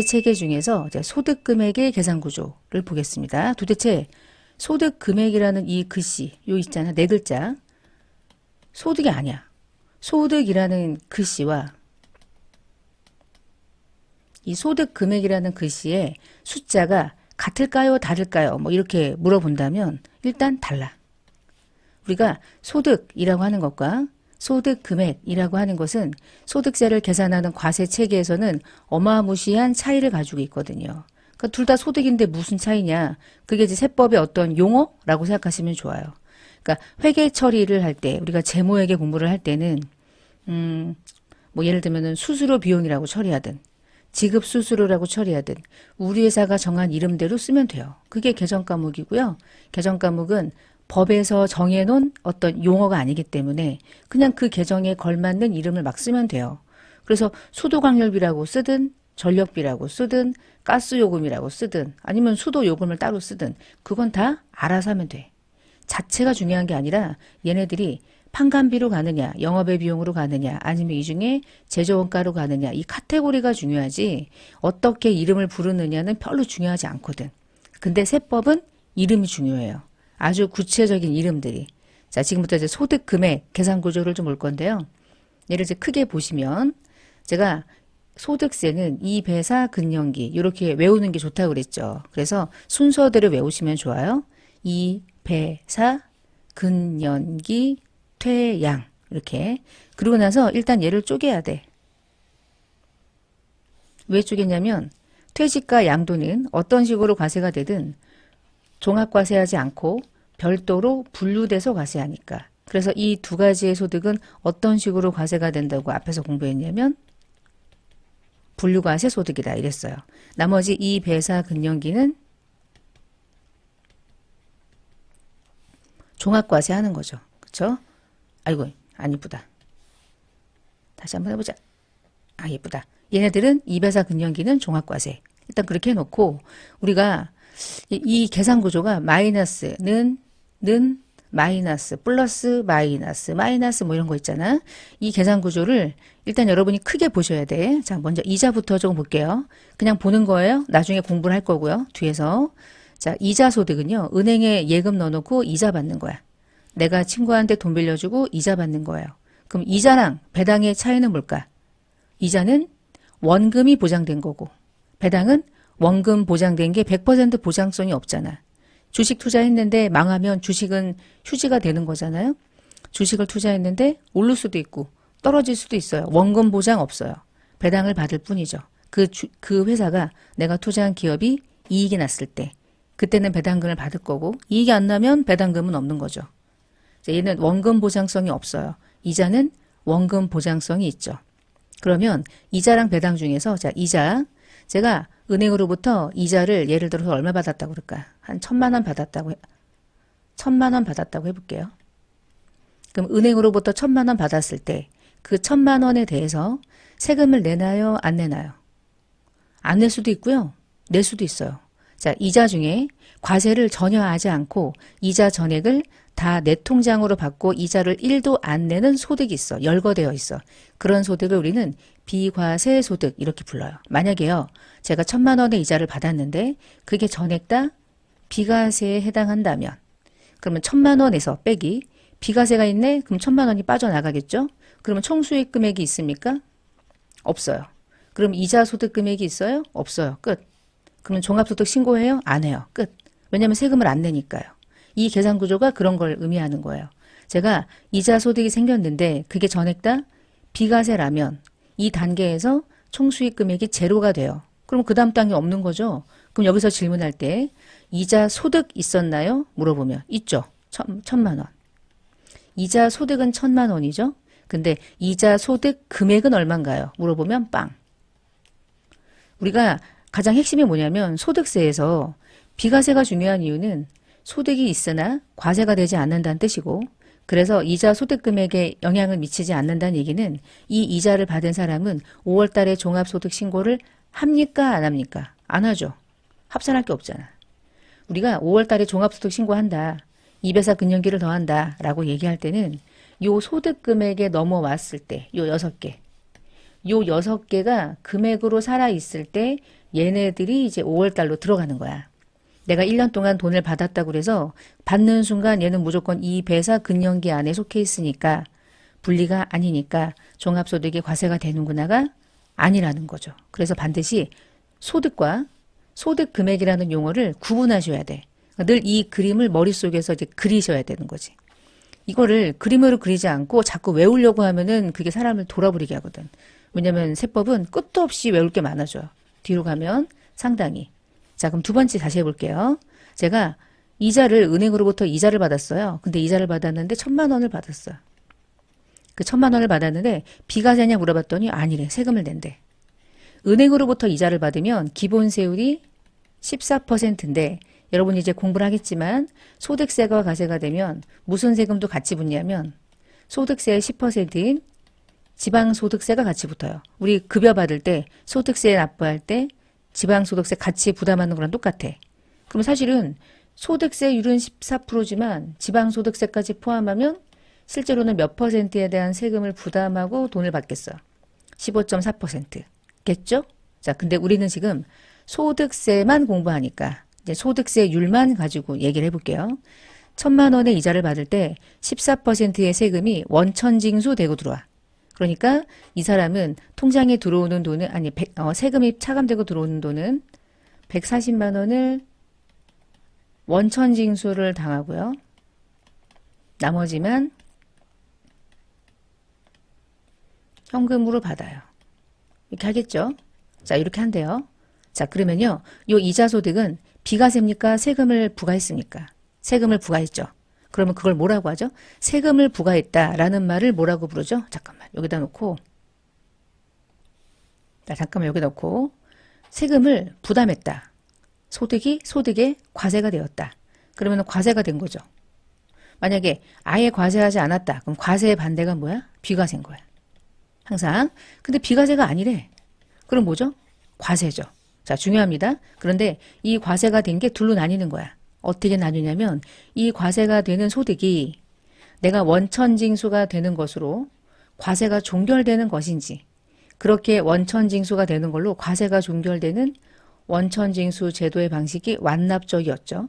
체계 중에서 이제 소득 금액의 계산 구조를 보겠습니다. 도대체 소득 금액이라는 이 글씨, 요 있잖아, 네 글자. 소득이 아니야. 소득이라는 글씨와 이 소득 금액이라는 글씨의 숫자가 같을까요? 다를까요? 뭐 이렇게 물어본다면 일단 달라. 우리가 소득이라고 하는 것과 소득 금액이라고 하는 것은 소득세를 계산하는 과세 체계에서는 어마무시한 차이를 가지고 있거든요. 그러니까 둘 다 소득인데 무슨 차이냐? 그게 이제 세법의 어떤 용어라고 생각하시면 좋아요. 그러니까 회계 처리를 할 때 우리가 재무회계 공부를 할 때는 뭐 예를 들면은 수수료 비용이라고 처리하든 지급 수수료라고 처리하든 우리 회사가 정한 이름대로 쓰면 돼요. 그게 개정 과목이고요. 개정 과목은 법에서 정해놓은 어떤 용어가 아니기 때문에 그냥 그 개정에 걸맞는 이름을 막 쓰면 돼요. 그래서 수도광열비라고 쓰든 전력비라고 쓰든 가스요금이라고 쓰든 아니면 수도요금을 따로 쓰든 그건 다 알아서 하면 돼. 자체가 중요한 게 아니라 얘네들이 판관비로 가느냐 영업의 비용으로 가느냐 아니면 이 중에 제조원가로 가느냐 이 카테고리가 중요하지 어떻게 이름을 부르느냐는 별로 중요하지 않거든. 근데 세법은 이름이 중요해요. 아주 구체적인 이름들이. 자, 지금부터 이제 소득 금액 계산 구조를 좀 볼 건데요. 예를 들어 크게 보시면 제가 소득세는 이배사 근년기 이렇게 외우는 게 좋다고 그랬죠. 그래서 순서대로 외우시면 좋아요. 이배사 근년기 퇴양 이렇게. 그러고 나서 일단 얘를 쪼개야 돼. 왜 쪼개냐면 퇴직과 양도는 어떤 식으로 과세가 되든 종합과세하지 않고 별도로 분류돼서 과세하니까. 그래서 이 두 가지의 소득은 어떤 식으로 과세가 된다고 앞에서 공부했냐면 분류과세 소득이다 이랬어요. 나머지 이 배사 근년기는 종합과세 하는 거죠. 그렇죠? 아이고 안 이쁘다. 다시 한번 해보자. 아 예쁘다. 얘네들은 이 배사 근년기는 종합과세. 일단 그렇게 해놓고 우리가 이 계산 구조가 마이너스는 마이너스 플러스 마이너스 마이너스 뭐 이런 거 있잖아. 이 계산 구조를 일단 여러분이 크게 보셔야 돼. 자 먼저 이자부터 좀 볼게요. 그냥 보는 거예요. 나중에 공부를 할 거고요. 뒤에서. 자 이자 소득은요. 은행에 예금 넣어놓고 이자 받는 거야. 내가 친구한테 돈 빌려주고 이자 받는 거예요. 그럼 이자랑 배당의 차이는 뭘까? 이자는 원금이 보장된 거고 배당은 원금 보장된 게 100% 보장성이 없잖아. 주식 투자했는데 망하면 주식은 휴지가 되는 거잖아요. 주식을 투자했는데 오를 수도 있고 떨어질 수도 있어요. 원금 보장 없어요. 배당을 받을 뿐이죠. 그 회사가 내가 투자한 기업이 이익이 났을 때 그때는 배당금을 받을 거고 이익이 안 나면 배당금은 없는 거죠. 얘는 원금 보장성이 없어요. 이자는 원금 보장성이 있죠. 그러면 이자랑 배당 중에서 자 이자 제가 은행으로부터 이자를 예를 들어서 얼마 받았다고 그럴까? 한 1,000만 원 받았다고 1,000만 원 받았다고 해볼게요. 그럼 은행으로부터 1,000만 원 받았을 때 그 1,000만 원에 대해서 세금을 내나요? 안 내나요? 안 낼 수도 있고요. 낼 수도 있어요. 자, 이자 중에 과세를 전혀 하지 않고 이자 전액을 다 내 통장으로 받고 이자를 1도 안 내는 소득이 있어. 열거되어 있어. 그런 소득을 우리는 비과세 소득 이렇게 불러요. 만약에요. 제가 1,000만 원의 이자를 받았는데 그게 전액 다 비과세에 해당한다면 그러면 1,000만 원에서 빼기 비과세가 있네? 그럼 1,000만 원이 빠져나가겠죠? 그러면 총수익 금액이 있습니까? 없어요. 그럼 이자 소득 금액이 있어요? 없어요. 끝. 그러면 종합소득 신고해요? 안 해요. 끝. 왜냐하면 세금을 안 내니까요. 이 계산 구조가 그런 걸 의미하는 거예요. 제가 이자 소득이 생겼는데 그게 전액 다 비과세라면 이 단계에서 총수익 금액이 제로가 돼요. 그럼 그 다음 단계 없는 거죠. 그럼 여기서 질문할 때 이자 소득 있었나요? 물어보면 있죠. 1,000만 원. 이자 소득은 1,000만 원이죠. 근데 이자 소득 금액은 얼마인가요? 물어보면 빵. 우리가 가장 핵심이 뭐냐면 소득세에서 비과세가 중요한 이유는 소득이 있으나 과세가 되지 않는다는 뜻이고 그래서 이자 소득 금액에 영향을 미치지 않는다는 얘기는 이 이자를 받은 사람은 5월 달에 종합소득 신고를 합니까? 안 합니까? 안 하죠. 합산할 게 없잖아. 우리가 5월 달에 종합소득 신고한다. 이배사 근년기를 더한다. 라고 얘기할 때는 요 소득 금액에 넘어왔을 때 요 6개. 요 6개가 금액으로 살아있을 때 얘네들이 이제 5월달로 들어가는 거야. 내가 1년 동안 돈을 받았다고 그래서 받는 순간 얘는 무조건 이 배사 근년기 안에 속해 있으니까 분리가 아니니까 종합소득이 과세가 되는구나가 아니라는 거죠. 그래서 반드시 소득과 소득 금액이라는 용어를 구분하셔야 돼. 늘 이 그림을 머릿속에서 이제 그리셔야 되는 거지. 이거를 그림으로 그리지 않고 자꾸 외우려고 하면은 그게 사람을 돌아버리게 하거든. 왜냐면 세법은 끝도 없이 외울 게 많아져요. 뒤로 가면 상당히. 자, 그럼 두 번째 다시 해볼게요. 제가 이자를 은행으로부터 이자를 받았어요. 근데 이자를 받았는데 1,000만 원을 받았어요. 그 1,000만 원을 받았는데 비과세냐 물어봤더니 아니래. 세금을 낸대. 은행으로부터 이자를 받으면 기본세율이 14%인데 여러분이 이제 공부를 하겠지만 소득세가 과세가 되면 무슨 세금도 같이 붙냐면 소득세의 10%인 지방소득세가 같이 붙어요. 우리 급여 받을 때 소득세 납부할 때 지방소득세 같이 부담하는 거랑 똑같아. 그럼 사실은 소득세율은 14%지만 지방소득세까지 포함하면 실제로는 몇 퍼센트에 대한 세금을 부담하고 돈을 받겠어. 15.4%. 겠죠? 자, 근데 우리는 지금 소득세만 공부하니까 이제 소득세율만 가지고 얘기를 해볼게요. 1,000만 원의 이자를 받을 때 14%의 세금이 원천징수 되고 들어와. 그러니까 이 사람은 통장에 들어오는 돈은 세금이 차감되고 들어오는 돈은 140만 원을 원천징수를 당하고요. 나머지만 현금으로 받아요. 이렇게 하겠죠? 자, 이렇게 한대요. 자, 그러면요. 요 이자소득은 비과세입니까? 세금을 부과했습니까? 세금을 부과했죠. 그러면 그걸 뭐라고 하죠? 세금을 부과했다라는 말을 뭐라고 부르죠? 잠깐만, 여기다 놓고. 자, 잠깐만, 여기다 놓고. 세금을 부담했다. 소득이 소득에 과세가 되었다. 그러면 과세가 된 거죠. 만약에 아예 과세하지 않았다. 그럼 과세의 반대가 뭐야? 비과세인 거야. 항상. 근데 비과세가 아니래. 그럼 뭐죠? 과세죠. 자, 중요합니다. 그런데 이 과세가 된 게 둘로 나뉘는 거야. 어떻게 나뉘냐면 이 과세가 되는 소득이 내가 원천징수가 되는 것으로 과세가 종결되는 것인지 그렇게 원천징수가 되는 걸로 과세가 종결되는 원천징수 제도의 방식이 완납적이었죠.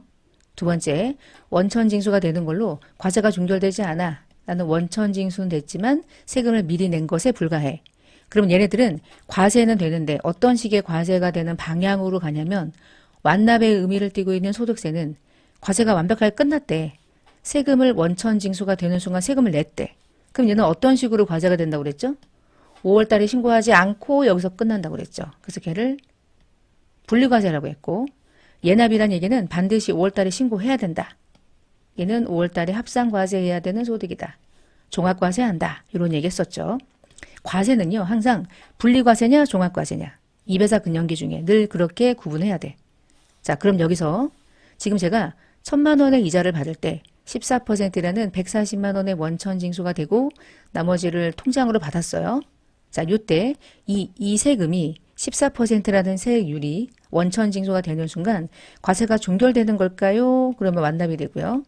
두 번째, 원천징수가 되는 걸로 과세가 종결되지 않아. 나는 원천징수는 됐지만 세금을 미리 낸 것에 불과해. 그럼 얘네들은 과세는 되는데 어떤 식의 과세가 되는 방향으로 가냐면 완납의 의미를 띠고 있는 소득세는 과세가 완벽하게 끝났대. 세금을 원천징수가 되는 순간 세금을 냈대. 그럼 얘는 어떤 식으로 과세가 된다고 그랬죠? 5월 달에 신고하지 않고 여기서 끝난다고 그랬죠. 그래서 걔를 분리과세라고 했고 예납이란 얘기는 반드시 5월 달에 신고해야 된다. 얘는 5월 달에 합산과세해야 되는 소득이다. 종합과세한다. 이런 얘기 했었죠. 과세는요. 항상 분리과세냐 종합과세냐. 이배사 근년기 중에 늘 그렇게 구분해야 돼. 자, 그럼 여기서 지금 제가 1,000만 원의 이자를 받을 때 14%라는 140만 원의 원천징수가 되고 나머지를 통장으로 받았어요. 자, 요때 이 세금이 14%라는 세율이 원천징수가 되는 순간 과세가 종결되는 걸까요? 그러면 완납이 되고요.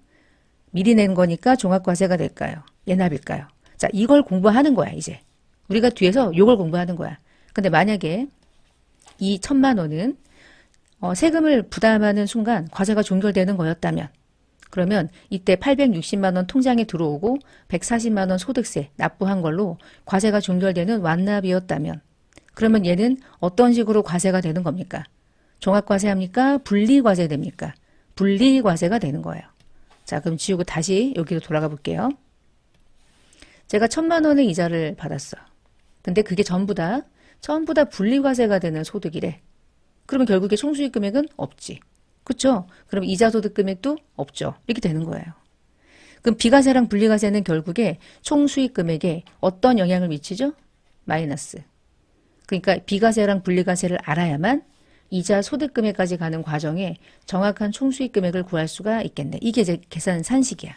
미리 낸 거니까 종합과세가 될까요? 예납일까요? 자, 이걸 공부하는 거야, 이제. 우리가 뒤에서 이걸 공부하는 거야. 근데 만약에 이 1,000만 원은 세금을 부담하는 순간 과세가 종결되는 거였다면 그러면 이때 860만 원 통장에 들어오고 140만 원 소득세 납부한 걸로 과세가 종결되는 완납이었다면 그러면 얘는 어떤 식으로 과세가 되는 겁니까? 종합과세 합니까? 분리과세 됩니까? 분리과세가 되는 거예요. 자, 그럼 지우고 다시 여기로 돌아가 볼게요. 제가 1,000만 원의 이자를 받았어. 근데 그게 전부 다 분리과세가 되는 소득이래. 그러면 결국에 총수익 금액은 없지. 그렇죠? 그럼 이자 소득 금액도 없죠. 이렇게 되는 거예요. 그럼 비과세랑 분리과세는 결국에 총수익 금액에 어떤 영향을 미치죠? 마이너스. 그러니까 비과세랑 분리과세를 알아야만 이자 소득 금액까지 가는 과정에 정확한 총수익 금액을 구할 수가 있겠네. 이게 이제 계산 산식이야.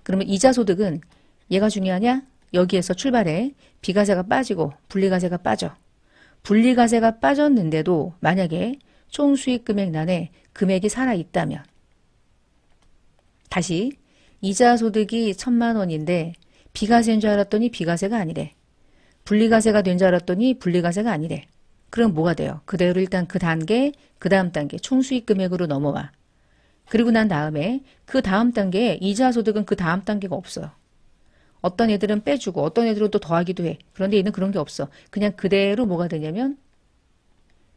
그러면 이자 소득은 얘가 중요하냐? 여기에서 출발해 비과세가 빠지고 분리과세가 빠져. 분리과세가 빠졌는데도 만약에 총수익 금액란에 금액이 살아있다면 다시 이자 소득이 1,000만 원인데 비과세인 줄 알았더니 비과세가 아니래. 분리과세가 된 줄 알았더니 분리과세가 아니래. 그럼 뭐가 돼요? 그대로 일단 그 단계, 그 다음 단계 총수익 금액으로 넘어와. 그리고 난 다음에 그 다음 단계에 이자 소득은 그 다음 단계가 없어요. 어떤 애들은 빼주고 어떤 애들은 또 더하기도 해. 그런데 얘는 그런 게 없어. 그냥 그대로 뭐가 되냐면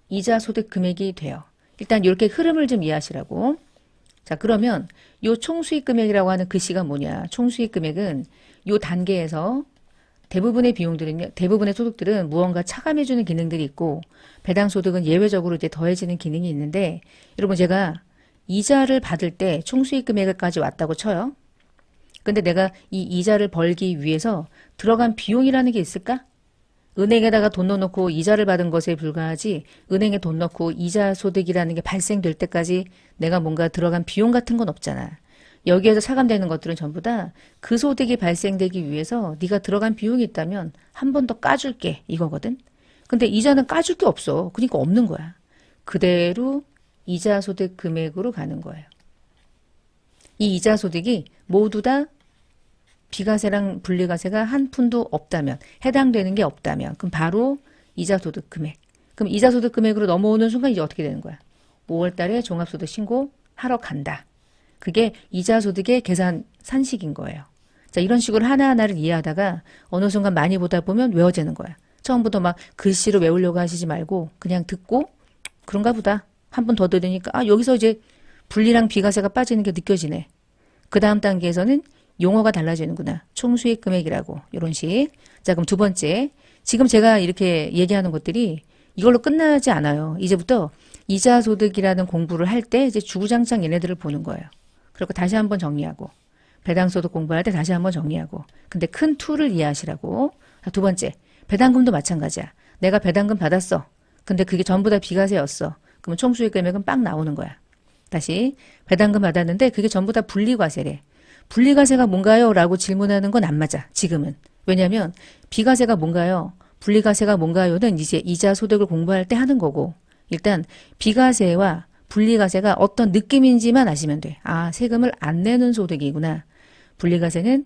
이자 소득 금액이 돼요. 일단 이렇게 흐름을 좀 이해하시라고. 자, 그러면 요 총수익 금액이라고 하는 글씨가 뭐냐? 총수익 금액은 요 단계에서 대부분의 비용들은요, 대부분의 소득들은 무언가 차감해주는 기능들이 있고, 배당 소득은 예외적으로 이제 더해지는 기능이 있는데, 여러분 제가 이자를 받을 때 총수익 금액까지 왔다고 쳐요. 근데 내가 이 이자를 벌기 위해서 들어간 비용이라는 게 있을까? 은행에다가 돈 넣어놓고 이자를 받은 것에 불과하지, 은행에 돈 넣고 이자 소득이라는 게 발생될 때까지 내가 뭔가 들어간 비용 같은 건 없잖아. 여기에서 차감되는 것들은 전부 다 그 소득이 발생되기 위해서 네가 들어간 비용이 있다면 한 번 더 까줄게 이거거든. 근데 이자는 까줄 게 없어. 그러니까 없는 거야. 그대로 이자 소득 금액으로 가는 거예요. 이 이자 소득이 모두 다 비과세랑 분리과세가 한 푼도 없다면, 해당되는 게 없다면, 그럼 바로 이자 소득 금액. 그럼 이자 소득 금액으로 넘어오는 순간 이제 어떻게 되는 거야? 5월 달에 종합소득 신고하러 간다. 그게 이자 소득의 계산 산식인 거예요. 자, 이런 식으로 하나하나를 이해하다가 어느 순간 많이 보다 보면 외워지는 거야. 처음부터 막 글씨로 외우려고 하시지 말고 그냥 듣고 그런가 보다. 한 번 더 들으니까 아, 여기서 이제 분리랑 비과세가 빠지는 게 느껴지네. 그 다음 단계에서는 용어가 달라지는구나. 총수익 금액이라고. 이런 식. 자, 그럼 두 번째. 지금 제가 이렇게 얘기하는 것들이 이걸로 끝나지 않아요. 이제부터 이자 소득이라는 공부를 할 때 이제 주구장창 얘네들을 보는 거예요. 그리고 다시 한번 정리하고. 배당소득 공부할 때 다시 한번 정리하고. 근데 큰 툴을 이해하시라고. 자, 두 번째. 배당금도 마찬가지야. 내가 배당금 받았어. 근데 그게 전부 다 비과세였어. 그러면 총수익 금액은 빵 나오는 거야. 다시. 배당금 받았는데 그게 전부 다 분리과세래. 분리과세가 뭔가요? 라고 질문하는 건 안 맞아. 지금은. 왜냐하면 비과세가 뭔가요? 분리과세가 뭔가요는 이제 이자 소득을 공부할 때 하는 거고 일단 비과세와 분리과세가 어떤 느낌인지만 아시면 돼. 아, 세금을 안 내는 소득이구나. 분리과세는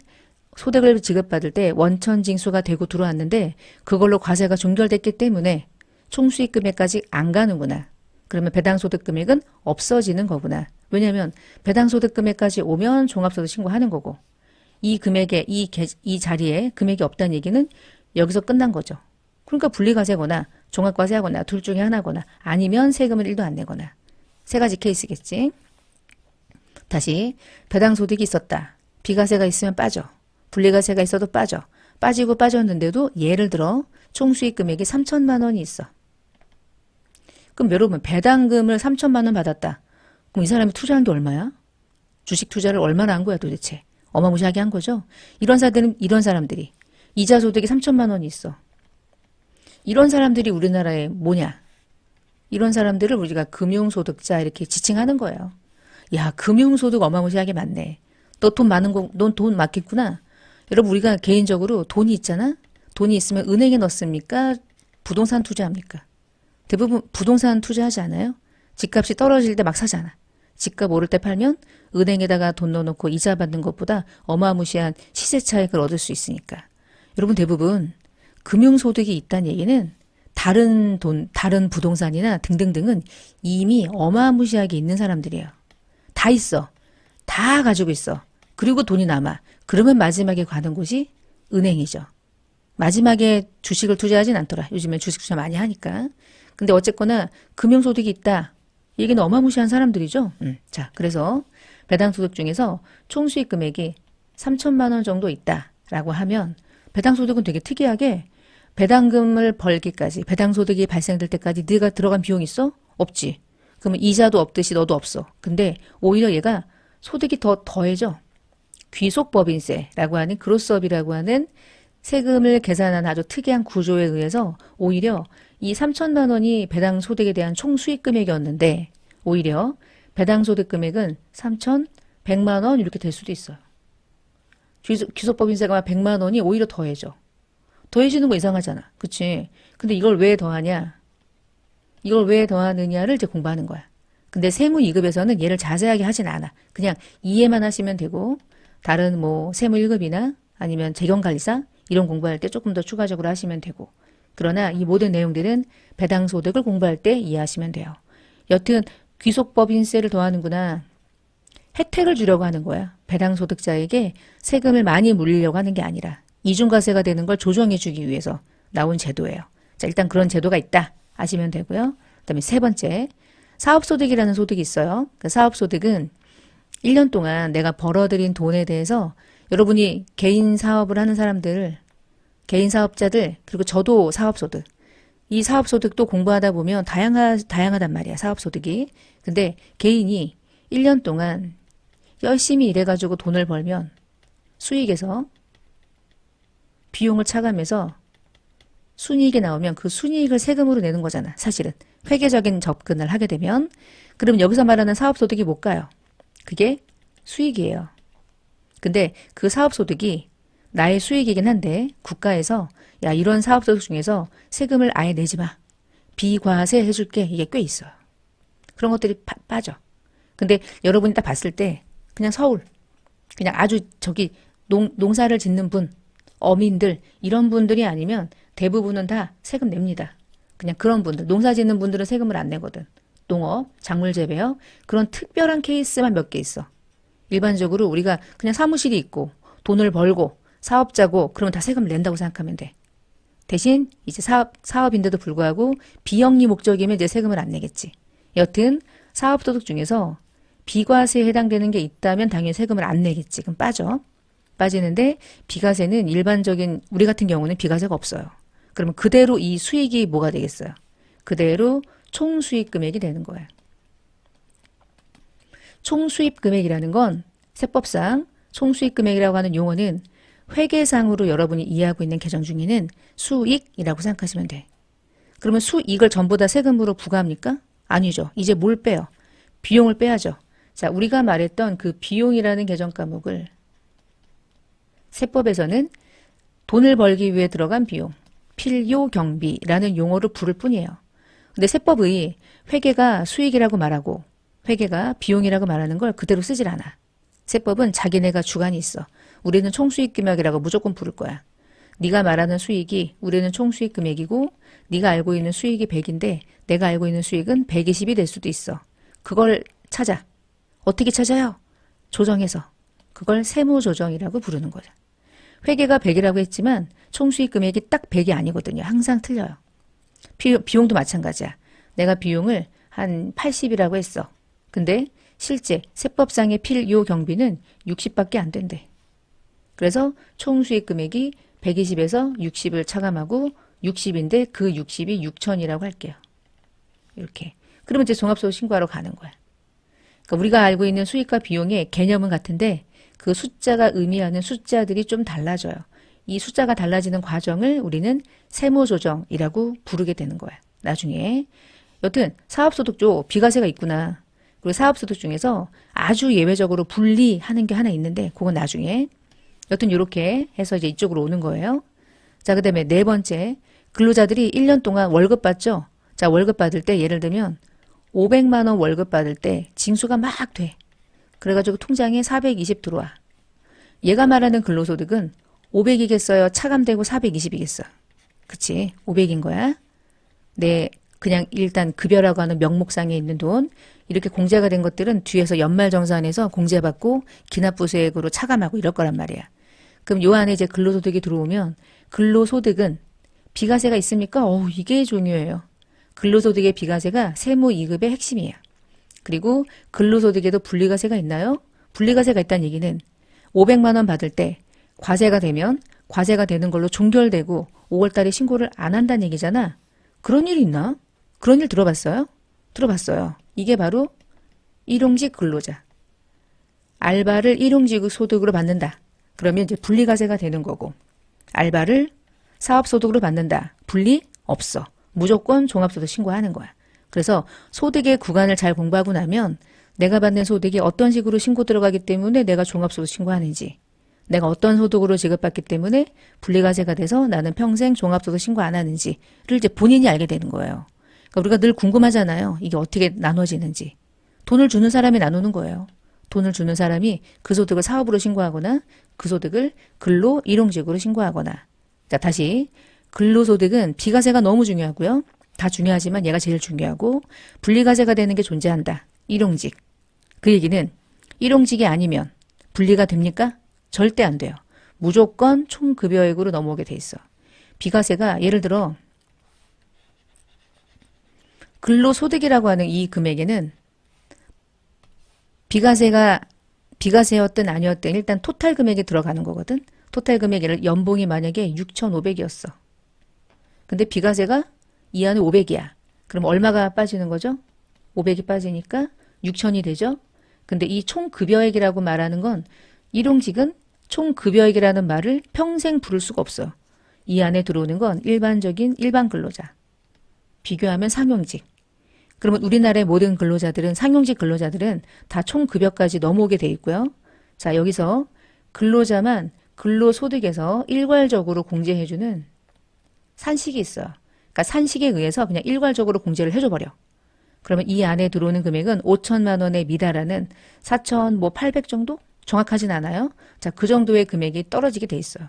소득을 지급받을 때 원천징수가 되고 들어왔는데 그걸로 과세가 종결됐기 때문에 총수익 금액까지 안 가는구나. 그러면 배당소득 금액은 없어지는 거구나. 왜냐하면 배당소득 금액까지 오면 종합소득 신고하는 거고 이 금액에 이 자리에 금액이 없다는 얘기는 여기서 끝난 거죠. 그러니까 분리과세거나 종합과세하거나 둘 중에 하나거나 아니면 세금을 1도 안 내거나 세 가지 케이스겠지. 다시 배당소득이 있었다. 비과세가 있으면 빠져. 분리과세가 있어도 빠져. 빠지고 빠졌는데도 예를 들어 총수익 금액이 3천만 원이 있어. 그럼 여러분 배당금을 3천만 원 받았다. 그럼 이 사람이 투자한 게 얼마야? 주식 투자를 얼마나 한 거야 도대체? 어마무시하게 한 거죠. 이런 사람들이 이자 소득이 3천만 원이 있어. 이런 사람들이 우리나라에 뭐냐? 이런 사람들을 우리가 금융소득자 이렇게 지칭하는 거예요. 야, 금융소득 어마무시하게 많네. 너 돈 많은 거, 넌 돈 많겠구나. 여러분 우리가 개인적으로 돈이 있잖아? 돈이 있으면 은행에 넣습니까? 부동산 투자합니까? 대부분 부동산 투자하지 않아요? 집값이 떨어질 때 막 사잖아. 집값 오를 때 팔면 은행에다가 돈 넣어놓고 이자 받는 것보다 어마무시한 시세 차익을 얻을 수 있으니까. 여러분 대부분 금융소득이 있다는 얘기는 다른 돈, 다른 부동산이나 등등등은 이미 어마무시하게 있는 사람들이에요. 다 있어. 다 가지고 있어. 그리고 돈이 남아. 그러면 마지막에 가는 곳이 은행이죠. 마지막에 주식을 투자하진 않더라. 요즘에 주식 투자 많이 하니까. 근데 어쨌거나 금융소득이 있다. 얘기는 어마무시한 사람들이죠. 자, 그래서 배당소득 중에서 총수익 금액이 3천만 원 정도 있다라고 하면 배당소득은 되게 특이하게 배당금을 벌기까지 배당소득이 발생될 때까지 네가 들어간 비용 있어? 없지. 그러면 이자도 없듯이 너도 없어. 근데 오히려 얘가 소득이 더 더해져. 귀속법인세라고 하는 그로스업이라고 하는 세금을 계산하는 아주 특이한 구조에 의해서 오히려 이 3천만 원이 배당소득에 대한 총수익 금액이었는데 오히려 배당소득 금액은 3,100만 원 이렇게 될 수도 있어요. 귀속법인세가 100만 원이 오히려 더해져. 더해지는 거 이상하잖아. 그치? 근데 이걸 왜 더하냐? 이걸 왜 더하느냐를 이제 공부하는 거야. 근데 세무 2급에서는 얘를 자세하게 하진 않아. 그냥 이해만 하시면 되고 다른 뭐 세무 1급이나 아니면 재경관리사 이런 공부할 때 조금 더 추가적으로 하시면 되고 그러나 이 모든 내용들은 배당소득을 공부할 때 이해하시면 돼요. 여튼 귀속법인세를 더하는구나. 혜택을 주려고 하는 거야. 배당소득자에게 세금을 많이 물리려고 하는 게 아니라 이중과세가 되는 걸 조정해 주기 위해서 나온 제도예요. 자, 일단 그런 제도가 있다 아시면 되고요. 그다음에 세 번째, 사업소득이라는 소득이 있어요. 그 사업소득은 1년 동안 내가 벌어들인 돈에 대해서 여러분이 개인 사업을 하는 사람들, 개인 사업자들, 그리고 저도 사업소득. 이 사업소득도 공부하다 보면 다양하단 말이야, 사업소득이. 근데 개인이 1년 동안 열심히 일해가지고 돈을 벌면 수익에서 비용을 차감해서 순이익이 나오면 그 순이익을 세금으로 내는 거잖아, 사실은. 회계적인 접근을 하게 되면. 그럼 여기서 말하는 사업소득이 뭘까요? 그게 수익이에요. 근데 그 사업소득이 나의 수익이긴 한데 국가에서 야, 이런 사업소득 중에서 세금을 아예 내지 마. 비과세 해줄게. 이게 꽤 있어요. 그런 것들이 빠져. 근데 여러분이 딱 봤을 때 그냥 서울, 그냥 아주 저기 농사를 짓는 분, 어민들 이런 분들이 아니면 대부분은 다 세금 냅니다. 그냥 그런 분들, 농사 짓는 분들은 세금을 안 내거든. 농업, 작물 재배업 그런 특별한 케이스만 몇 개 있어. 일반적으로 우리가 그냥 사무실이 있고 돈을 벌고 사업자고 그러면 다 세금을 낸다고 생각하면 돼. 대신 이제 사업인데도 불구하고 비영리 목적이면 이제 세금을 안 내겠지. 여튼 사업소득 중에서 비과세에 해당되는 게 있다면 당연히 세금을 안 내겠지. 그럼 빠지는데 비과세는 일반적인 우리 같은 경우는 비과세가 없어요. 그러면 그대로 이 수익이 뭐가 되겠어요? 그대로 총수익 금액이 되는 거예요. 총수입 금액이라는 건 세법상 총수입 금액이라고 하는 용어는 회계상으로 여러분이 이해하고 있는 계정 중에는 수익이라고 생각하시면 돼. 그러면 수익을 전부 다 세금으로 부과합니까? 아니죠. 이제 뭘 빼요? 비용을 빼야죠. 자, 우리가 말했던 그 비용이라는 계정 과목을 세법에서는 돈을 벌기 위해 들어간 비용, 필요 경비라는 용어로 부를 뿐이에요. 근데 세법의 회계가 수익이라고 말하고 회계가 비용이라고 말하는 걸 그대로 쓰질 않아. 세법은 자기네가 주관이 있어. 우리는 총수익 금액이라고 무조건 부를 거야. 네가 말하는 수익이 우리는 총수익 금액이고 네가 알고 있는 수익이 100인데 내가 알고 있는 수익은 120이 될 수도 있어. 그걸 찾아. 어떻게 찾아요? 조정해서. 그걸 세무조정이라고 부르는 거야. 회계가 100이라고 했지만 총수익 금액이 딱 100이 아니거든요. 항상 틀려요. 비용도 마찬가지야. 내가 비용을 한 80이라고 했어. 근데 실제 세법상의 필요 경비는 60밖에 안 된대. 그래서 총수익 금액이 120에서 60을 차감하고 60인데 그 60이 6천이라고 할게요. 이렇게. 그러면 이제 종합소득 신고하러 가는 거야. 그러니까 우리가 알고 있는 수익과 비용의 개념은 같은데 그 숫자가 의미하는 숫자들이 좀 달라져요. 이 숫자가 달라지는 과정을 우리는 세무조정이라고 부르게 되는 거야. 나중에. 여튼 사업소득도 비과세가 있구나. 그리고 사업소득 중에서 아주 예외적으로 분리하는 게 하나 있는데 그건 나중에. 여튼 이렇게 해서 이제 이쪽으로 오는 거예요. 자, 그 다음에 네 번째. 근로자들이 1년 동안 월급 받죠. 자, 월급 받을 때 예를 들면 500만 원 월급 받을 때 징수가 막 돼. 그래가지고 통장에 420 들어와. 얘가 말하는 근로소득은 500이겠어요? 차감되고 420이겠어. 그치? 500인 거야. 네, 그냥 일단 급여라고 하는 명목상에 있는 돈. 이렇게 공제가 된 것들은 뒤에서 연말정산해서 공제받고 기납부수액으로 차감하고 이럴 거란 말이야. 그럼 요 안에 이제 근로소득이 들어오면 근로소득은 비과세가 있습니까? 이게 중요해요. 근로소득의 비과세가 세무이급의 핵심이에요. 그리고 근로소득에도 분리과세가 있나요? 분리과세가 있다는 얘기는 500만 원 받을 때 과세가 되면 과세가 되는 걸로 종결되고 5월 달에 신고를 안 한다는 얘기잖아. 그런 일 있나? 그런 일 들어봤어요? 들어봤어요. 이게 바로 일용직 근로자. 알바를 일용직 소득으로 받는다. 그러면 이제 분리과세가 되는 거고 알바를 사업소득으로 받는다. 분리? 없어. 무조건 종합소득 신고하는 거야. 그래서 소득의 구간을 잘 공부하고 나면 내가 받는 소득이 어떤 식으로 신고 들어가기 때문에 내가 종합소득 신고하는지 내가 어떤 소득으로 지급받기 때문에 분리과세가 돼서 나는 평생 종합소득 신고 안 하는지를 이제 본인이 알게 되는 거예요. 그러니까 우리가 늘 궁금하잖아요. 이게 어떻게 나눠지는지. 돈을 주는 사람이 나누는 거예요. 돈을 주는 사람이 그 소득을 사업으로 신고하거나 그 소득을 근로 일용직으로 신고하거나 자, 다시. 근로소득은 비과세가 너무 중요하고요. 다 중요하지만 얘가 제일 중요하고 분리과세가 되는 게 존재한다. 일용직. 그 얘기는 일용직이 아니면 분리가 됩니까? 절대 안 돼요. 무조건 총급여액으로 넘어오게 돼 있어. 비과세가 예를 들어 근로소득이라고 하는 이 금액에는 비과세였든 아니었든 일단 토탈 금액이 들어가는 거거든. 토탈 금액을 연봉이 만약에 6,500이었어. 근데 비과세가 이 안에 500이야. 그럼 얼마가 빠지는 거죠? 500이 빠지니까 6,000이 되죠. 근데 이 총급여액이라고 말하는 건 일용직은 총급여액이라는 말을 평생 부를 수가 없어. 이 안에 들어오는 건 일반적인 일반 근로자. 비교하면 상용직. 그러면 우리나라의 모든 근로자들은 상용직 근로자들은 다 총급여까지 넘어오게 돼 있고요. 자, 여기서 근로자만 근로소득에서 일괄적으로 공제해주는 산식이 있어요. 그러니까 산식에 의해서 그냥 일괄적으로 공제를 해줘버려. 그러면 이 안에 들어오는 금액은 5천만 원에 미달하는 4,800 정도? 정확하진 않아요. 자, 그 정도의 금액이 떨어지게 돼 있어요.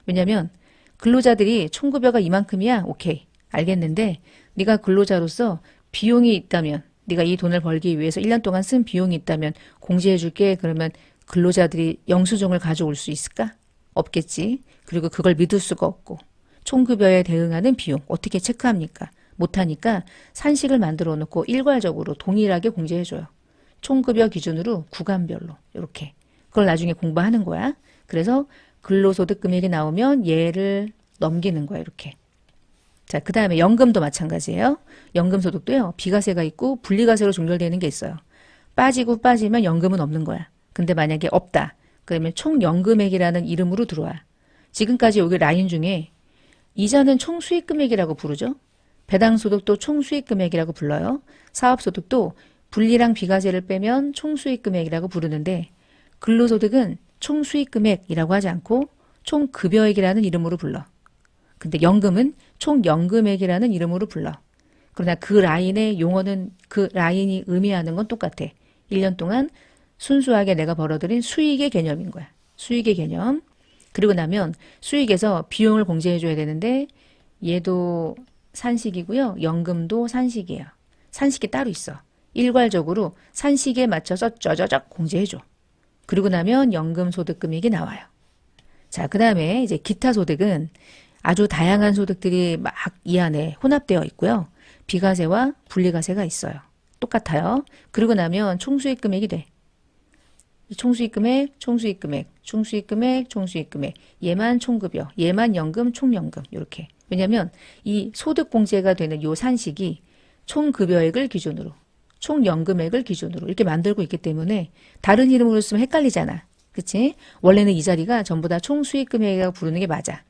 왜냐하면 근로자들이 총급여가 이만큼이야. 오케이. 알겠는데 네가 근로자로서 비용이 있다면 네가 이 돈을 벌기 위해서 1년 동안 쓴 비용이 있다면 공제해 줄게. 그러면 근로자들이 영수증을 가져올 수 있을까? 없겠지. 그리고 그걸 믿을 수가 없고 총급여에 대응하는 비용 어떻게 체크합니까? 못하니까 산식을 만들어 놓고 일괄적으로 동일하게 공제해줘요. 총급여 기준으로 구간별로 이렇게. 그걸 나중에 공부하는 거야. 그래서 근로소득 금액이 나오면 얘를 넘기는 거야. 이렇게. 자, 그 다음에 연금도 마찬가지예요. 연금소득도요. 비과세가 있고 분리과세로 종결되는 게 있어요. 빠지면 연금은 없는 거야. 근데 만약에 없다. 그러면 총연금액이라는 이름으로 들어와. 지금까지 여기 라인 중에 이자는 총수익금액이라고 부르죠. 배당소득도 총수익금액이라고 불러요. 사업소득도 분리랑 비과세를 빼면 총수익금액이라고 부르는데 근로소득은 총수익금액이라고 하지 않고 총급여액이라는 이름으로 불러. 근데 연금은 총연금액이라는 이름으로 불러. 그러나 그 라인의 용어는 그 라인이 의미하는 건 똑같아. 1년 동안 순수하게 내가 벌어들인 수익의 개념인 거야. 수익의 개념. 그리고 나면 수익에서 비용을 공제해줘야 되는데 얘도 산식이고요. 연금도 산식이에요. 산식이 따로 있어. 일괄적으로 산식에 맞춰서 쩌저적 공제해줘. 그리고 나면 연금소득금액이 나와요. 자, 그 다음에 이제 기타 소득은 아주 다양한 소득들이 막 이 안에 혼합되어 있고요. 비과세와 분리과세가 있어요. 똑같아요. 그리고 나면 총수익금액이 돼. 총수익금액, 총수익금액, 총수익금액, 총수익금액. 얘만 총급여, 얘만 연금, 총연금. 이렇게. 왜냐하면 이 소득공제가 되는 요 산식이 총급여액을 기준으로, 총연금액을 기준으로 이렇게 만들고 있기 때문에 다른 이름으로 쓰면 헷갈리잖아. 그치? 원래는 이 자리가 전부 다 총수익금액이라고 부르는 게 맞아.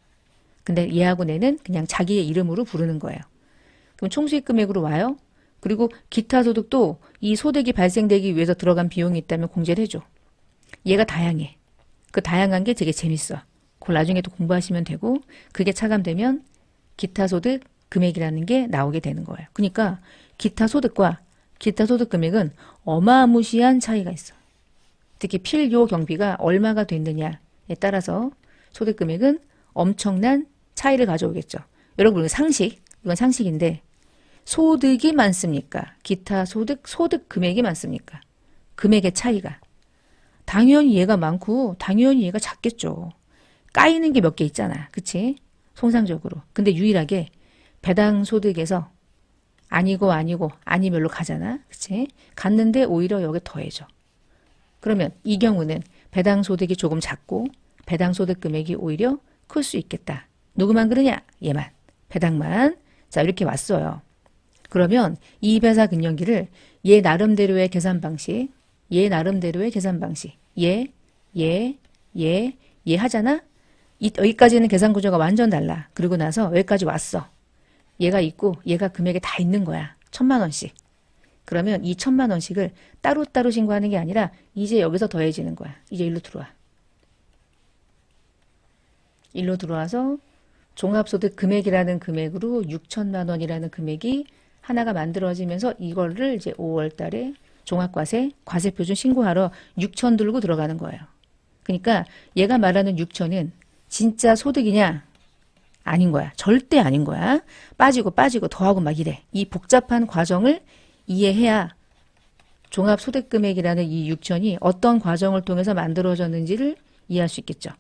근데 얘하고 내는 그냥 자기의 이름으로 부르는 거예요. 그럼 총수익금액으로 와요. 그리고 기타 소득도 이 소득이 발생되기 위해서 들어간 비용이 있다면 공제를 해줘. 얘가 다양해. 그 다양한 게 되게 재밌어. 그걸 나중에 또 공부하시면 되고 그게 차감되면 기타 소득 금액이라는 게 나오게 되는 거예요. 그러니까 기타 소득과 기타 소득 금액은 어마무시한 차이가 있어. 특히 필요 경비가 얼마가 됐느냐에 따라서 소득 금액은 엄청난 차이를 가져오겠죠. 여러분, 상식, 이건 상식인데 소득이 많습니까? 기타 소득, 소득 금액이 많습니까? 금액의 차이가. 당연히 얘가 많고 당연히 얘가 작겠죠. 까이는 게 몇 개 있잖아. 그치? 통상적으로. 근데 유일하게 배당 소득에서 아니멜로 가잖아. 그치? 갔는데 오히려 여기 더해져. 그러면 이 경우는 배당 소득이 조금 작고 배당 소득 금액이 오히려 클 수 있겠다. 누구만 그러냐? 얘만. 배당만. 자, 이렇게 왔어요. 그러면 이 배사 근년기를 얘 나름대로의 계산 방식, 얘 나름대로의 계산 방식, 얘 하잖아? 여기까지는 계산 구조가 완전 달라. 그리고 나서 여기까지 왔어. 얘가 있고 얘가 금액이 다 있는 거야. 1,000만 원씩. 그러면 이 1,000만 원씩을 따로따로 신고하는 게 아니라 이제 여기서 더해지는 거야. 이제 일로 들어와. 일로 들어와서 종합소득 금액이라는 금액으로 6천만 원이라는 금액이 하나가 만들어지면서 이거를 이제 5월 달에 종합과세, 과세표준 신고하러 6천 들고 들어가는 거예요. 그러니까 얘가 말하는 6천은 진짜 소득이냐? 아닌 거야. 절대 아닌 거야. 빠지고 더하고 막 이래. 이 복잡한 과정을 이해해야 종합소득금액이라는 이 6천이 어떤 과정을 통해서 만들어졌는지를 이해할 수 있겠죠.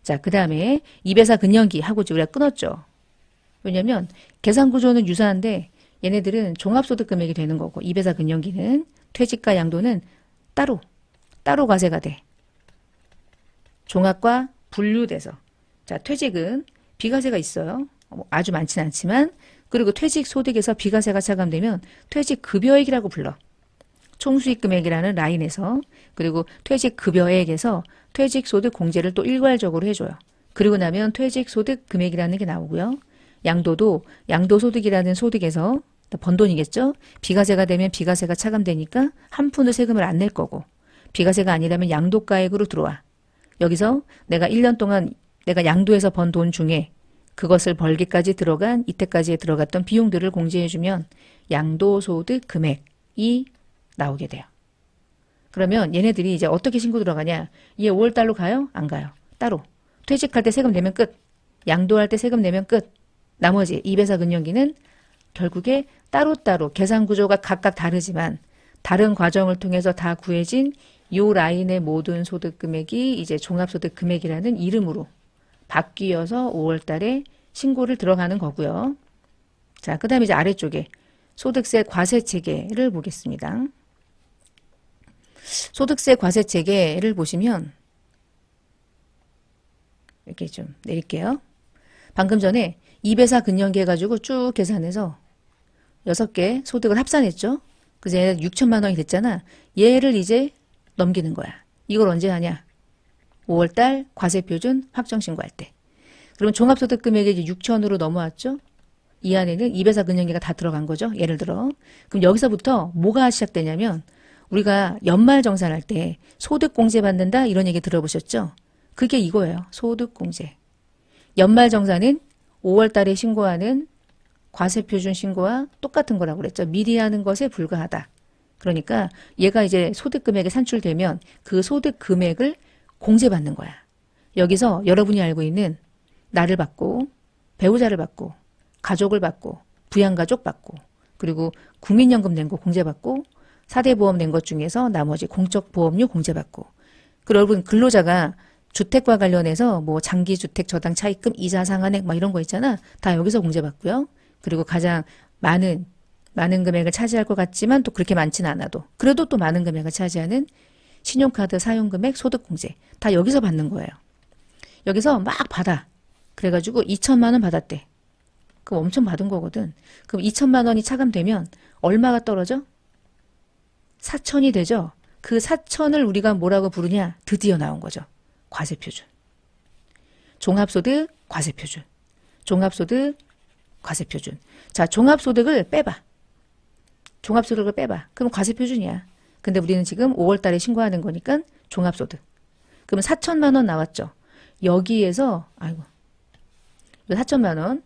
자, 그 다음에 이배사 근년기 하고 우리가 끊었죠. 왜냐면 계산 구조는 유사한데 얘네들은 종합소득금액이 되는 거고 이배사 근년기는 퇴직과 양도는 따로 과세가 돼. 종합과 분류돼서. 자, 퇴직은 비과세가 있어요. 아주 많지는 않지만 그리고 퇴직 소득에서 비과세가 차감되면 퇴직급여액이라고 불러. 총수익금액이라는 라인에서 그리고 퇴직급여액에서 퇴직소득 공제를 또 일괄적으로 해줘요. 그리고 나면 퇴직소득금액이라는 게 나오고요. 양도도 양도소득이라는 소득에서 번 돈이겠죠. 비과세가 되면 비과세가 차감되니까 한 푼도 세금을 안 낼 거고 비과세가 아니라면 양도가액으로 들어와. 여기서 내가 1년 동안 내가 양도해서 번 돈 중에 그것을 벌기까지 들어간 이때까지에 들어갔던 비용들을 공제해주면 양도소득 금액이 나오게 돼요. 그러면 얘네들이 이제 어떻게 신고 들어가냐? 얘 5월달로 가요? 안 가요. 따로. 퇴직할 때 세금 내면 끝. 양도할 때 세금 내면 끝. 나머지 이배사 근년기는 결국에 따로따로 계산 구조가 각각 다르지만 다른 과정을 통해서 다 구해진 요 라인의 모든 소득 금액이 이제 종합소득 금액이라는 이름으로 바뀌어서 5월 달에 신고를 들어가는 거고요. 자, 그 다음에 이제 아래쪽에 소득세 과세 체계를 보겠습니다. 소득세 과세 체계를 보시면 이렇게 좀 내릴게요. 방금 전에 이배사 근년기 해가지고 쭉 계산해서 6개 소득을 합산했죠. 그래서 얘는 6천만 원이 됐잖아. 얘를 이제 넘기는 거야. 이걸 언제 하냐? 5월달 과세표준 확정신고할 때. 그러면 종합소득 금액이 이제 6천으로 넘어왔죠? 이 안에는 이배사 근년기가 다 들어간 거죠. 예를 들어. 그럼 여기서부터 뭐가 시작되냐면 우리가 연말정산할 때 소득공제 받는다 이런 얘기 들어보셨죠? 그게 이거예요. 소득공제. 연말정산은 5월달에 신고하는 과세표준 신고와 똑같은 거라고 그랬죠. 미리 하는 것에 불과하다. 그러니까 얘가 이제 소득금액이 산출되면 그 소득금액을 공제받는 거야. 여기서 여러분이 알고 있는 나를 받고 배우자를 받고 가족을 받고 부양가족 받고 그리고 국민연금 낸 거 공제받고 4대 보험 낸 것 중에서 나머지 공적보험료 공제받고 그리고 여러분 근로자가 주택과 관련해서 뭐 장기주택 저당 차입금 이자 상한액 막 이런 거 있잖아. 다 여기서 공제받고요. 그리고 가장 많은 금액을 차지할 것 같지만 또 그렇게 많지는 않아도 그래도 또 많은 금액을 차지하는 신용카드 사용금액 소득공제 다 여기서 받는 거예요. 여기서 막 받아. 그래가지고 2천만 원 받았대. 그럼 엄청 받은 거거든. 그럼 2천만 원이 차감되면 얼마가 떨어져? 4천이 되죠. 그 4천을 우리가 뭐라고 부르냐? 드디어 나온 거죠. 과세표준. 종합소득 과세표준. 종합소득 과세표준. 자, 종합소득을 빼봐. 종합소득을 빼봐. 그럼 과세표준이야. 근데 우리는 지금 5월 달에 신고하는 거니까 종합소득. 그러면 4천만 원 나왔죠. 여기에서 아이고 4천만 원.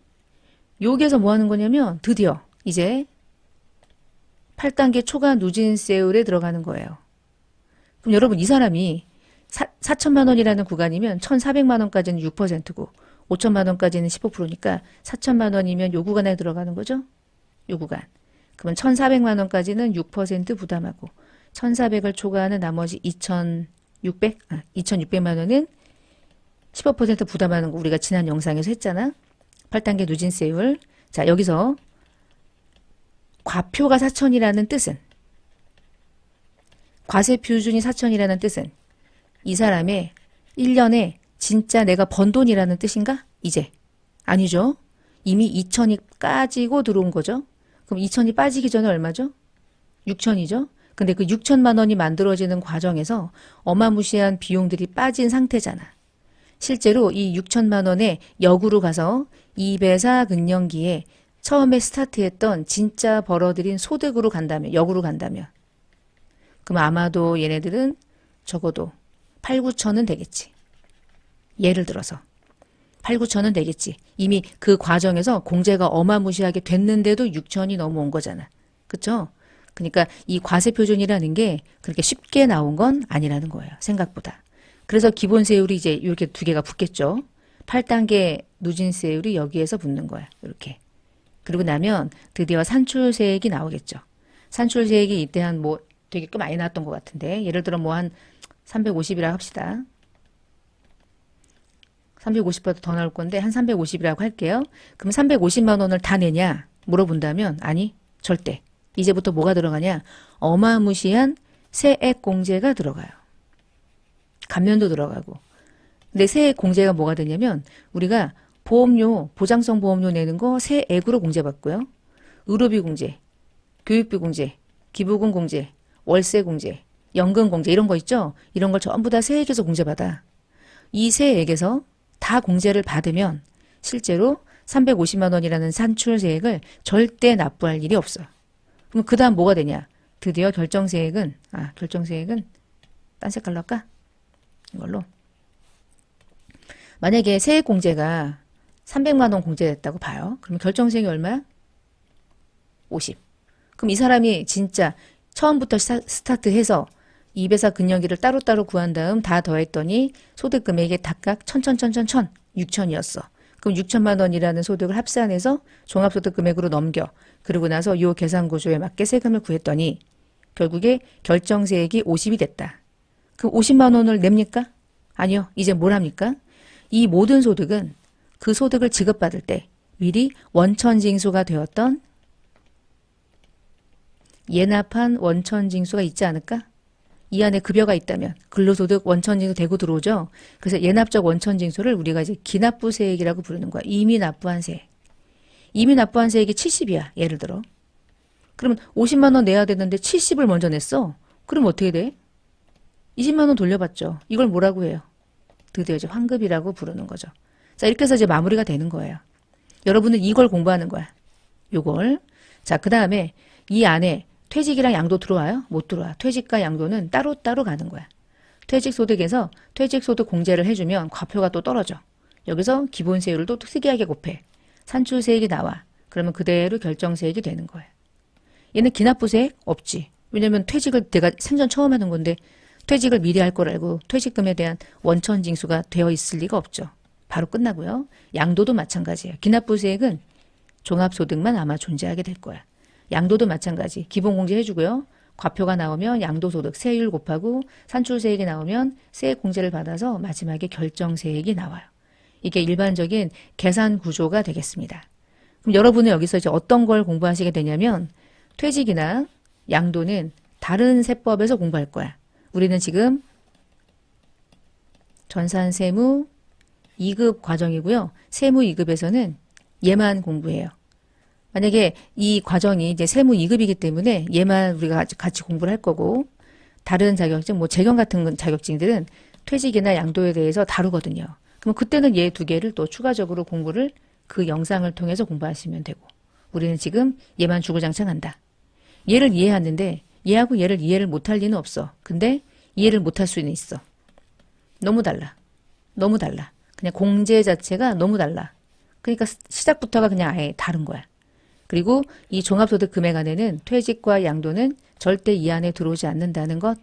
여기에서 뭐 하는 거냐면 드디어 이제 8단계 초과 누진세율에 들어가는 거예요. 그럼 여러분 이 사람이 4천만 원이라는 구간이면 1,400만 원까지는 6%고 5천만 원까지는 15%니까 4천만 원이면 요 구간에 들어가는 거죠. 요 구간. 그러면 1,400만 원까지는 6% 부담하고 1,400을 초과하는 나머지 2,600만 원은 15% 부담하는 거 우리가 지난 영상에서 했잖아. 8단계 누진세율. 자, 여기서 과표가 4천이라는 뜻은 과세표준이 4천이라는 뜻은 이 사람의 1년에 진짜 내가 번 돈이라는 뜻인가? 이제. 아니죠. 이미 2천이 까지고 들어온 거죠. 그럼 2천이 빠지기 전에 얼마죠? 6천이죠. 근데 그 6천만 원이 만들어지는 과정에서 어마무시한 비용들이 빠진 상태잖아. 실제로 이 6천만 원의 역으로 가서 이배사 근년기에 처음에 스타트했던 진짜 벌어들인 소득으로 간다면, 역으로 간다면 그럼 아마도 얘네들은 적어도 8, 9천은 되겠지. 예를 들어서 8, 9천은 되겠지. 이미 그 과정에서 공제가 어마무시하게 됐는데도 6천이 넘어온 거잖아. 그쵸? 그러니까 이 과세표준이라는 게 그렇게 쉽게 나온 건 아니라는 거예요. 생각보다. 그래서 기본세율이 이제 이렇게 두 개가 붙겠죠. 8단계 누진세율이 여기에서 붙는 거야. 이렇게. 그리고 나면 드디어 산출세액이 나오겠죠. 산출세액이 이때 한 뭐 되게 꽤 많이 나왔던 것 같은데 예를 들어 뭐 한 350이라고 합시다. 350보다 더 나올 건데 한 350이라고 할게요. 그럼 350만 원을 다 내냐 물어본다면 아니 절대. 이제부터 뭐가 들어가냐 어마무시한 세액 공제가 들어가요. 감면도 들어가고. 근데 세액 공제가 뭐가 되냐면 우리가 보험료 보장성 보험료 내는 거 세액으로 공제받고요. 의료비 공제, 교육비 공제, 기부금 공제, 월세 공제, 연금 공제 이런 거 있죠. 이런 걸 전부 다 세액에서 공제받아. 이 세액에서 다 공제를 받으면 실제로 350만 원이라는 산출세액을 절대 납부할 일이 없어. 그럼 그 다음 뭐가 되냐? 드디어 결정세액은 딴 색깔로 할까? 이걸로. 만약에 세액 공제가 300만 원 공제됐다고 봐요. 그러면 결정세액이 얼마야? 50. 그럼 이 사람이 진짜 처음부터 스타트해서 이배사 근년기를 따로따로 구한 다음 다 더했더니 소득 금액이 각각 6천이었어. 그럼 6천만 원이라는 소득을 합산해서 종합소득 금액으로 넘겨. 그러고 나서 이 계산 구조에 맞게 세금을 구했더니 결국에 결정세액이 50이 됐다. 그럼 50만 원을 냅니까? 아니요. 이제 뭘 합니까? 이 모든 소득은 그 소득을 지급받을 때 미리 원천징수가 되었던 예납한 원천징수가 있지 않을까? 이 안에 급여가 있다면 근로소득 원천징수 되고 들어오죠. 그래서 예납적 원천징수를 우리가 이제 기납부세액이라고 부르는 거야. 이미 납부한 세액. 이미 납부한 세액이 70이야. 예를 들어. 그러면 50만 원 내야 되는데 70을 먼저 냈어. 그럼 어떻게 돼? 20만 원 돌려받죠. 이걸 뭐라고 해요? 드디어 이제 환급이라고 부르는 거죠. 자, 이렇게 해서 이제 마무리가 되는 거예요. 여러분은 이걸 공부하는 거야. 요걸. 자, 그 다음에 이 안에 퇴직이랑 양도 들어와요? 못 들어와. 퇴직과 양도는 따로따로 가는 거야. 퇴직소득에서 퇴직소득 공제를 해주면 과표가 또 떨어져. 여기서 기본세율을 또 특이하게 곱해. 산출세액이 나와. 그러면 그대로 결정세액이 되는 거예요. 얘는 기납부세액? 없지. 왜냐면 퇴직을 내가 생전 처음 하는 건데 퇴직을 미리 할 걸 알고 퇴직금에 대한 원천징수가 되어 있을 리가 없죠. 바로 끝나고요. 양도도 마찬가지예요. 기납부세액은 종합소득만 아마 존재하게 될 거야. 양도도 마찬가지. 기본공제 해주고요. 과표가 나오면 양도소득 세율 곱하고 산출세액이 나오면 세액공제를 받아서 마지막에 결정세액이 나와요. 이게 일반적인 계산 구조가 되겠습니다. 그럼 여러분은 여기서 이제 어떤 걸 공부하시게 되냐면 퇴직이나 양도는 다른 세법에서 공부할 거야. 우리는 지금 전산세무 2급 과정이고요. 세무 2급에서는 얘만 공부해요. 만약에 이 과정이 이제 세무 2급이기 때문에 얘만 우리가 같이 공부를 할 거고 다른 자격증, 뭐 재경 같은 자격증들은 퇴직이나 양도에 대해서 다루거든요. 그럼 그때는 얘 두 개를 또 추가적으로 공부를 그 영상을 통해서 공부하시면 되고 우리는 지금 얘만 주구장창한다. 얘를 이해하는데 얘하고 얘를 이해를 못할 리는 없어. 근데 이해를 못할 수는 있어. 너무 달라. 너무 달라. 그냥 공제 자체가 너무 달라. 그러니까 시작부터가 그냥 아예 다른 거야. 그리고 이 종합소득 금액 안에는 퇴직과 양도는 절대 이 안에 들어오지 않는다는 것.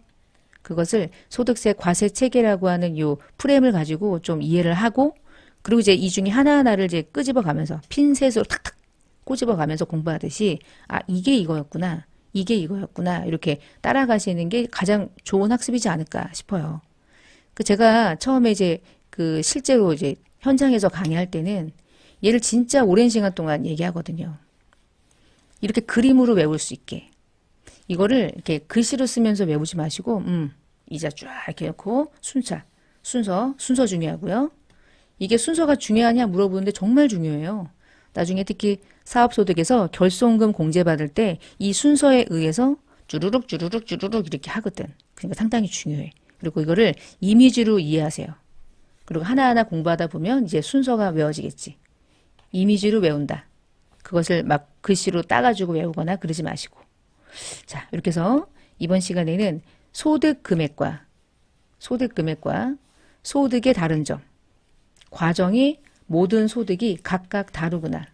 그것을 소득세 과세 체계라고 하는 요 프레임을 가지고 좀 이해를 하고 그리고 이제 이 중에 하나하나를 이제 끄집어 가면서 핀셋으로 탁탁 꼬집어 가면서 공부하듯이 아, 이게 이거였구나. 이게 이거였구나. 이렇게 따라가시는 게 가장 좋은 학습이지 않을까 싶어요. 그 제가 처음에 이제 그 실제로 이제 현장에서 강의할 때는 얘를 진짜 오랜 시간 동안 얘기하거든요. 이렇게 그림으로 외울 수 있게. 이거를 이렇게 글씨로 쓰면서 외우지 마시고, 이자 쫙 이렇게 넣고, 순서 중요하고요. 이게 순서가 중요하냐 물어보는데 정말 중요해요. 나중에 특히 사업소득에서 결손금 공제받을 때 이 순서에 의해서 주르륵 이렇게 하거든. 그러니까 상당히 중요해. 그리고 이거를 이미지로 이해하세요. 그리고 하나하나 공부하다 보면 이제 순서가 외워지겠지. 이미지로 외운다. 그것을 막 글씨로 따가지고 외우거나 그러지 마시고. 자, 이렇게 해서 이번 시간에는 소득 금액과 소득의 다른 점. 과정이 모든 소득이 각각 다르구나.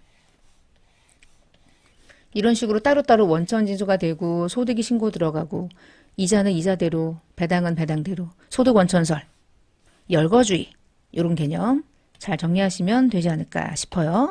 이런 식으로 따로따로 원천징수가 되고 소득이 신고 들어가고 이자는 이자대로 배당은 배당대로 소득 원천설 열거주의 이런 개념 잘 정리하시면 되지 않을까 싶어요.